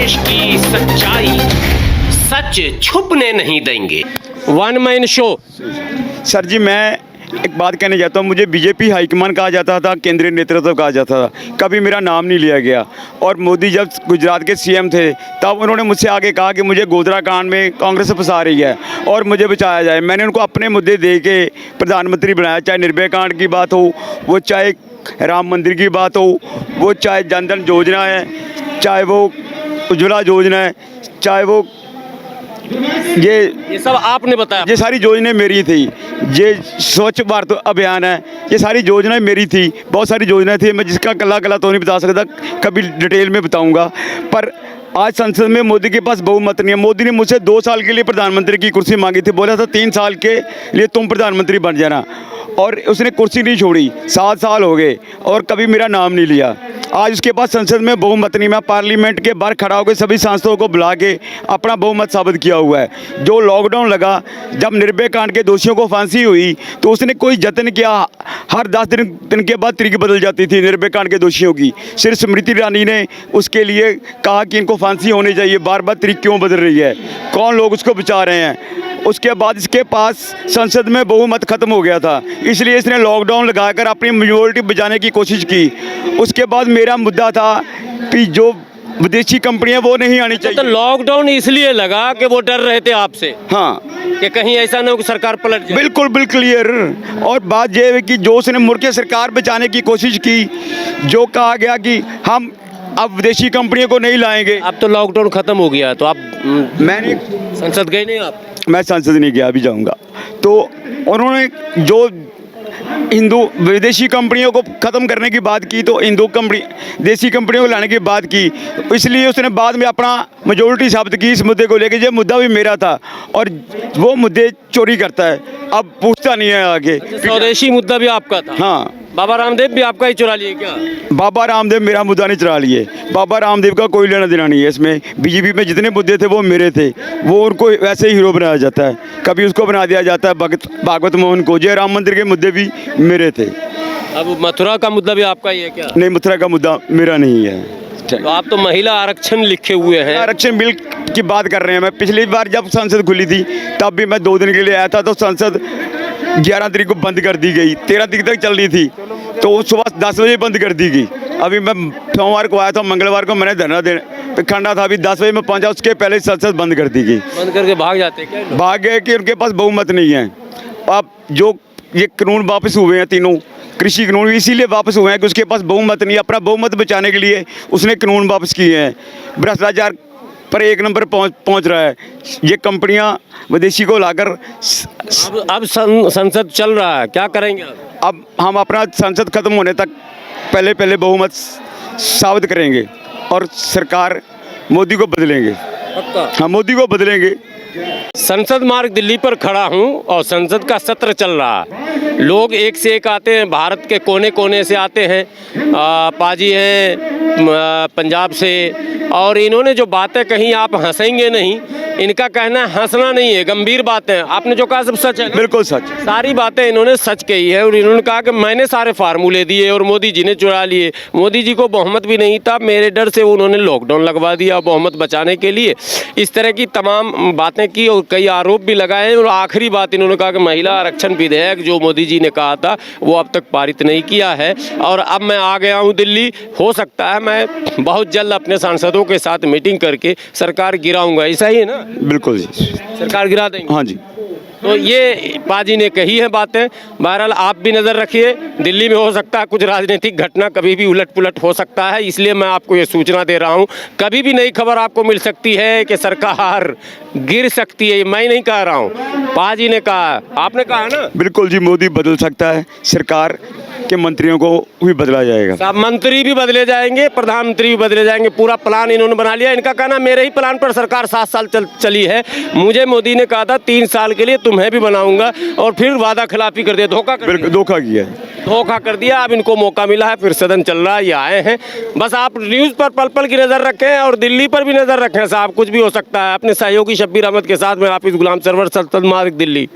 देश की सच्चाई सच छुपने नहीं देंगे। One man show. सर जी, मैं एक बात कहना चाहता हूँ। मुझे बीजेपी हाईकमान कहा जाता था, केंद्रीय नेतृत्व कहा जाता था, कभी मेरा नाम नहीं लिया गया। और मोदी जब गुजरात के सीएम थे तब उन्होंने मुझसे आगे कहा कि मुझे गोधरा कांड में कांग्रेस फंसा रही है और मुझे बचाया जाए। मैंने उनको अपने मुद्दे दे के प्रधानमंत्री बनाया, चाहे निर्भया कांड की बात हो, वो चाहे राम मंदिर की बात हो, वो चाहे जन धन योजना है, चाहे वो उज्ज्वला योजना है, चाहे वो ये सब आपने बताया। ये सारी योजनाएं मेरी थी। ये स्वच्छ भारत अभियान है, ये सारी योजनाएं मेरी थी। बहुत सारी योजनाएं थी, मैं जिसका कला तो नहीं बता सकता, कभी डिटेल में बताऊंगा। पर आज संसद में मोदी के पास बहुमत नहीं है। मोदी ने मुझसे 2 साल के लिए प्रधानमंत्री की कुर्सी मांगी थी, बोला था 3 साल के लिए तुम प्रधानमंत्री बन जाना, और उसने कुर्सी नहीं छोड़ी। 7 साल हो गए और कभी मेरा नाम नहीं लिया। आज उसके पास संसद में बहुमत नहीं। मैं पार्लियामेंट के बाहर खड़ा होकर सभी सांसदों को बुला के अपना बहुमत साबित किया हुआ है। जो लॉकडाउन लगा, जब निर्भया कांड के दोषियों को फांसी हुई तो उसने कोई जतन किया। हर 10 दिन के बाद तारीख बदल जाती थी निर्भया कांड के दोषियों की। सिर्फ स्मृति ईरानी ने उसके लिए कहा कि इनको फांसी होनी चाहिए। बार बार तारीख क्यों बदल रही है? कौन लोग उसको बचा रहे हैं? उसके बाद इसके पास संसद में बहुमत खत्म हो गया था, इसलिए इसने लॉकडाउन लगाकर अपनी मेजॉरिटी बचाने की कोशिश की। उसके बाद मेरा मुद्दा था कि जो विदेशी कंपनियां वो नहीं आनी चाहिए। तो लॉकडाउन इसलिए लगा कि वो डर रहे थे आपसे, हाँ, कि कहीं ऐसा ना हो कि सरकार पलट जाए। बिल्कुल क्लियर। और बात यह है कि जो उसने मुड़ के सरकार बचाने की कोशिश की, जो कहा गया कि हम अब विदेशी कंपनियों को नहीं लाएंगे। अब तो लॉकडाउन खत्म हो गया, तो आप मैंने संसद गए नहीं आप? मैं संसद नहीं गया, अभी जाऊंगा। तो उन्होंने जो हिंदू विदेशी कंपनियों को ख़त्म करने की बात की, तो हिंदू कंपनी देसी कंपनियों को लाने की बात की, इसलिए उसने बाद में अपना मेजॉरिटी साबित की इस मुद्दे को लेकर। ये मुद्दा भी मेरा था और वो मुद्दे चोरी करता है, अब पूछता नहीं है आगे। स्वदेशी मुद्दा भी आपका था? हाँ। बाबा रामदेव भी आपका ही चुरा लिए क्या? बाबा रामदेव मेरा मुद्दा नहीं चुरा लिए। बाबा रामदेव का कोई लेना देना नहीं है इसमें। बीजेपी में जितने मुद्दे थे वो मेरे थे, वो उनको वैसे ही हीरो बनाया जाता है। कभी उसको बना दिया जाता है भागवत मोहन को। जय राम मंदिर के मुद्दे भी मेरे थे। अब मथुरा का मुद्दा भी आपका ही है क्या? नहीं, मथुरा का मुद्दा मेरा नहीं है। तो आप तो महिला आरक्षण लिखे हुए हैं। आरक्षण बिल की बात कर रहे हैं। मैं पिछली बार जब संसद खुली थी तब भी मैं 2 दिन के लिए आया था, तो संसद 11 तारीख को बंद कर दी गई। 13 तारीख तक चल रही थी, तो सुबह 10 बजे बंद कर दी गई। अभी मैं सोमवार को आया था, मंगलवार को मैंने धरना देने खंडा था, अभी 10 बजे में पहुंचा, उसके पहले संसद बंद कर दी गई। बंद करके भाग जाते क्या? भाग गए कि उनके पास बहुमत नहीं है। अब जो ये कानून वापस हुए हैं, तीनों कृषि कानून इसीलिए वापस हुए हैं कि उसके पास बहुमत नहीं। अपना बहुमत बचाने के लिए उसने कानून वापस किए हैं। भ्रष्टाचार पर 1 नंबर पहुंच रहा है। ये कंपनियां विदेशी को लाकर अब संसद चल रहा है, क्या करेंगे अब हम अपना संसद खत्म होने तक पहले बहुमत साबित करेंगे और सरकार मोदी को बदलेंगे। पक्का? हाँ, मोदी को बदलेंगे। संसद मार्ग दिल्ली पर खड़ा हूं और संसद का सत्र चल रहा है। लोग एक से एक आते हैं, भारत के कोने कोने से आते हैं। पाजी हैं पंजाब से, और इन्होंने जो बातें कही आप हंसेंगे नहीं। इनका कहना हंसना नहीं है, गंभीर बातें। आपने जो कहा सब सच है? बिल्कुल सच। सारी बातें इन्होंने सच कही है और इन्होंने कहा कि मैंने सारे फार्मूले दिए और मोदी जी ने चुरा लिए। मोदी जी को बहुमत भी नहीं था, मेरे डर से उन्होंने लॉकडाउन लगवा दिया बहुमत बचाने के लिए। इस तरह की तमाम बातें की और कई आरोप भी लगाए। और आखिरी बात इन्होंने कहा कि महिला आरक्षण विधेयक जो मोदी जी ने कहा था वो अब तक पारित नहीं किया है। और अब मैं आ गया हूँ दिल्ली, हो सकता है मैं बहुत जल्द अपने सांसदों के साथ मीटिंग करके सरकार गिराऊंगा। ऐसा ही है ना? बिल्कुल जी, सरकार गिरा देंगे। हाँ जी। तो ये पाजी ने कही है बातें। बहरहाल आप भी नज़र रखिए, दिल्ली में हो सकता है कुछ राजनीतिक घटना, कभी भी उलट पुलट हो सकता है, इसलिए मैं आपको ये सूचना दे रहा हूँ। कभी भी नई खबर आपको मिल सकती है कि सरकार गिर सकती है, मैं नहीं कह रहा हूँ, पाजी ने कहा, आपने कहा ना। बिल्कुल जी, मोदी बदल सकता है, सरकार के मंत्रियों को भी बदला जाएगा। सब मंत्री भी बदले जाएंगे, प्रधानमंत्री भी बदले जाएंगे, पूरा प्लान इन्होंने बना लिया। इनका कहना मेरे ही प्लान पर सरकार 7 साल चली है। मुझे मोदी ने कहा था 3 साल के लिए तुम्हें भी बनाऊंगा, और फिर वादा खिलाफी कर दिया, धोखा कर दिया। धोखा किया है, धोखा कर दिया। अब इनको मौका मिला है, फिर सदन चल रहा है, ये आए हैं। बस आप न्यूज़ पर पल पल की नज़र रखें और दिल्ली पर भी नज़र रखें साहब, कुछ भी हो सकता है। अपने सहयोगी शब्बीर अहमद के साथ मैं हाफिज गुलाम सरवर, संसद मार्ग दिल्ली।